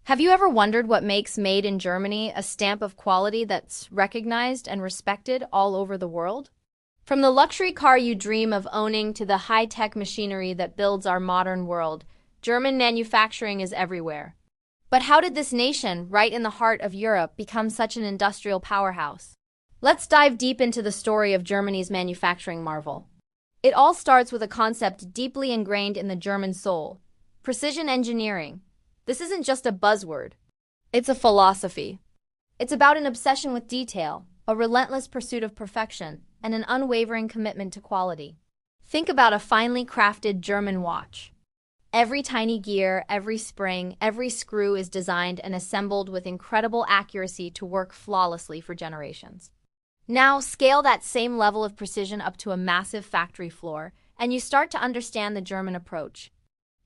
Have you ever wondered what makes Made in Germany a stamp of quality that's recognized and respected all over the world? From the luxury car you dream of owning to the high-tech machinery that builds our modern world, German manufacturing is everywhere. But how did this nation, right in the heart of Europe, become such an industrial powerhouse? Let's dive deep into the story of Germany's manufacturing marvel. It all starts with a concept deeply ingrained in the German soul: precision engineering. This isn't just a buzzword. It's a philosophy. It's about an obsession with detail, a relentless pursuit of perfection, and an unwavering commitment to quality. Think about a finely crafted German watch. Every tiny gear, every spring, every screw is designed and assembled with incredible accuracy to work flawlessly for generations. Now, scale that same level of precision up to a massive factory floor, and you start to understand the German approach.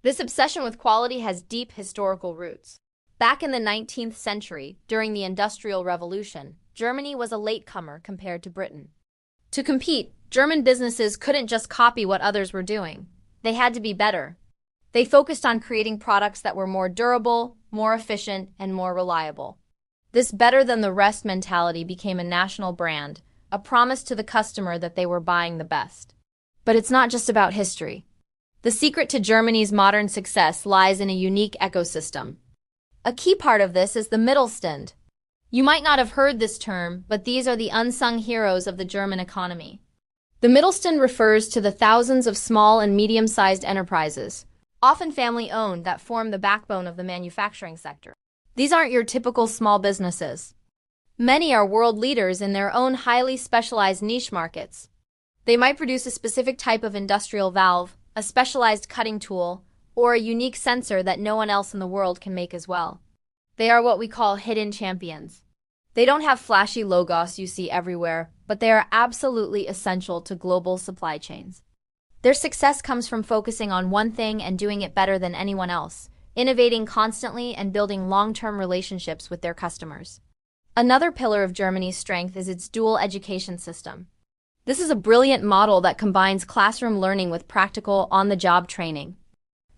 This obsession with quality has deep historical roots. Back in the 19th century, during the Industrial Revolution, Germany was a latecomer compared to Britain. To compete, German businesses couldn't just copy what others were doing. They had to be better. They focused on creating products that were more durable, more efficient, and more reliable. This better-than-the-rest mentality became a national brand, a promise to the customer that they were buying the best. But it's not just about history. The secret to Germany's modern success lies in a unique ecosystem. A key part of this is the Mittelstand. You might not have heard this term, but these are the unsung heroes of the German economy. The Mittelstand refers to the thousands of small and medium-sized enterprises, often family-owned, that form the backbone of the manufacturing sector. These aren't your typical small businesses. Many are world leaders in their own highly specialized niche markets. They might produce a specific type of industrial valve, a specialized cutting tool, or a unique sensor that no one else in the world can make as well. They are what we call hidden champions. They don't have flashy logos you see everywhere, but they are absolutely essential to global supply chains. Their success comes from focusing on one thing and doing it better than anyone else, innovating constantly and building long-term relationships with their customers. Another pillar of Germany's strength is its dual education system. This is a brilliant model that combines classroom learning with practical, on-the-job training.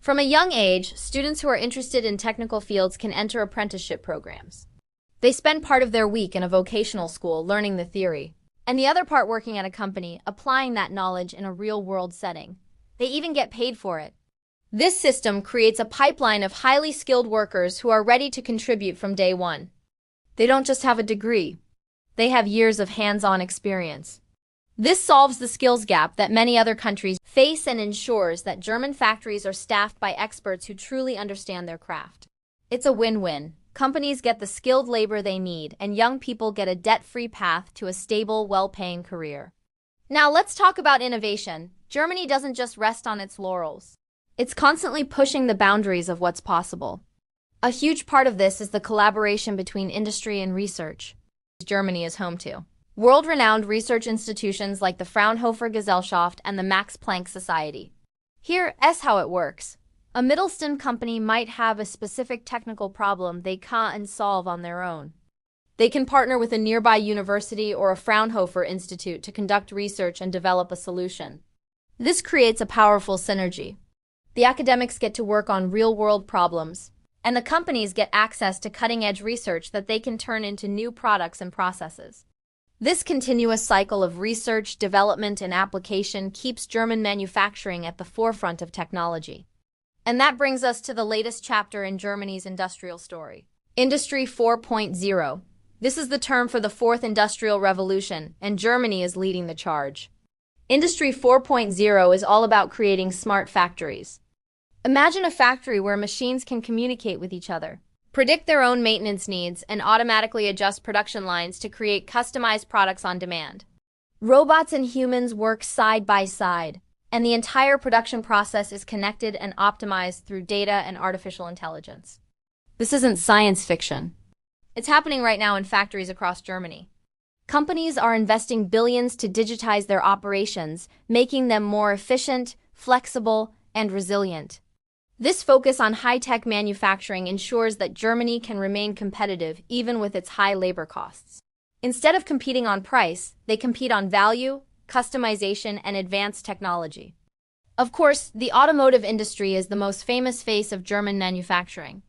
From a young age, students who are interested in technical fields can enter apprenticeship programs. They spend part of their week in a vocational school learning the theory, and the other part working at a company, applying that knowledge in a real-world setting. They even get paid for it. This system creates a pipeline of highly skilled workers who are ready to contribute from day one. They don't just have a degree. They have years of hands-on experience. This solves the skills gap that many other countries face and ensures that German factories are staffed by experts who truly understand their craft. It's a win-win. Companies get the skilled labor they need, and young people get a debt-free path to a stable, well-paying career. Now let's talk about innovation. Germany doesn't just rest on its laurels. It's constantly pushing the boundaries of what's possible. A huge part of this is the collaboration between industry and research Germany is home to. World-renowned research institutions like the Fraunhofer Gesellschaft and the Max Planck Society. Here's how it works. A Mittelstand company might have a specific technical problem they can't solve on their own. They can partner with a nearby university or a Fraunhofer Institute to conduct research and develop a solution. This creates a powerful synergy. The academics get to work on real-world problems, and the companies get access to cutting-edge research that they can turn into new products and processes. This continuous cycle of research, development, and application keeps German manufacturing at the forefront of technology. And that brings us to the latest chapter in Germany's industrial story. Industry 4.0. This is the term for the fourth industrial revolution, and Germany is leading the charge. Industry 4.0 is all about creating smart factories. Imagine a factory where machines can communicate with each other, predict their own maintenance needs, and automatically adjust production lines to create customized products on demand. Robots and humans work side by side, and the entire production process is connected and optimized through data and artificial intelligence. This isn't science fiction. It's happening right now in factories across Germany. Companies are investing billions to digitize their operations, making them more efficient, flexible, and resilient. This focus on high-tech manufacturing ensures that Germany can remain competitive even with its high labor costs. Instead of competing on price, they compete on value, customization, and advanced technology. Of course, the automotive industry is the most famous face of German manufacturing.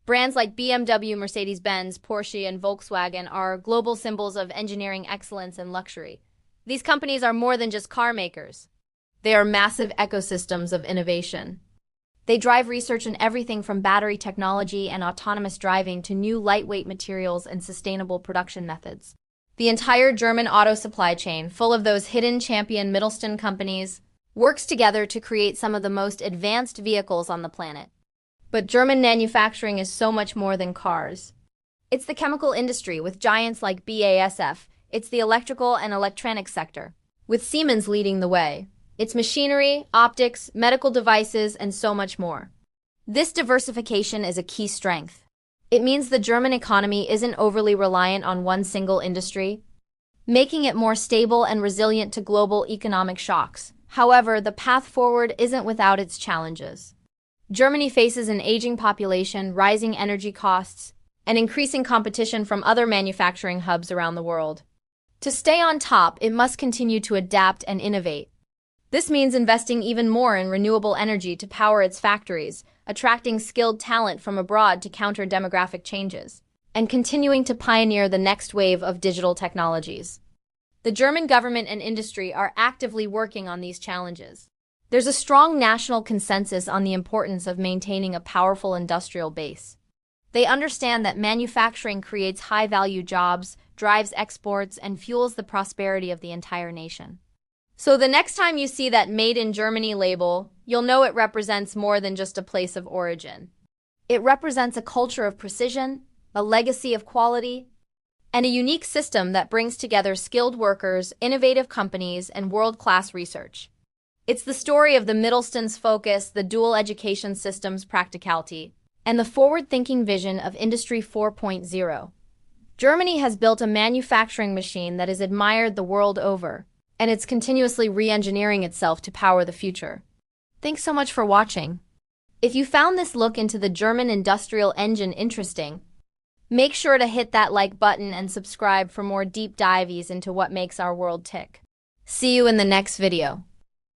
Brands like BMW, Mercedes-Benz, Porsche, and Volkswagen are global symbols of engineering excellence and luxury. These companies are more than just car makers. They are massive ecosystems of innovation. They drive research in everything from battery technology and autonomous driving to new lightweight materials and sustainable production methods. The entire German auto supply chain, full of those hidden champion Mittelstand companies, works together to create some of the most advanced vehicles on the planet. But German manufacturing is so much more than cars. It's the chemical industry with giants like BASF. It's the electrical and electronics sector, with Siemens leading the way. It's machinery, optics, medical devices, and so much more. This diversification is a key strength. It means the German economy isn't overly reliant on one single industry, making it more stable and resilient to global economic shocks. However, the path forward isn't without its challenges. Germany faces an aging population, rising energy costs, and increasing competition from other manufacturing hubs around the world. To stay on top, it must continue to adapt and innovate. This means investing even more in renewable energy to power its factories, attracting skilled talent from abroad to counter demographic changes, and continuing to pioneer the next wave of digital technologies. The German government and industry are actively working on these challenges. There's a strong national consensus on the importance of maintaining a powerful industrial base. They understand that manufacturing creates high-value jobs, drives exports, and fuels the prosperity of the entire nation. So the next time you see that Made in Germany label, you'll know it represents more than just a place of origin. It represents a culture of precision, a legacy of quality, and a unique system that brings together skilled workers, innovative companies, and world-class research. It's the story of the Mittelstand's focus, the dual education system's practicality, and the forward-thinking vision of Industry 4.0. Germany has built a manufacturing machine that is admired the world over, and it's continuously re-engineering itself to power the future. Thanks so much for watching. If you found this look into the German industrial engine interesting, make sure to hit that like button and subscribe for more deep dives into what makes our world tick. See you in the next video.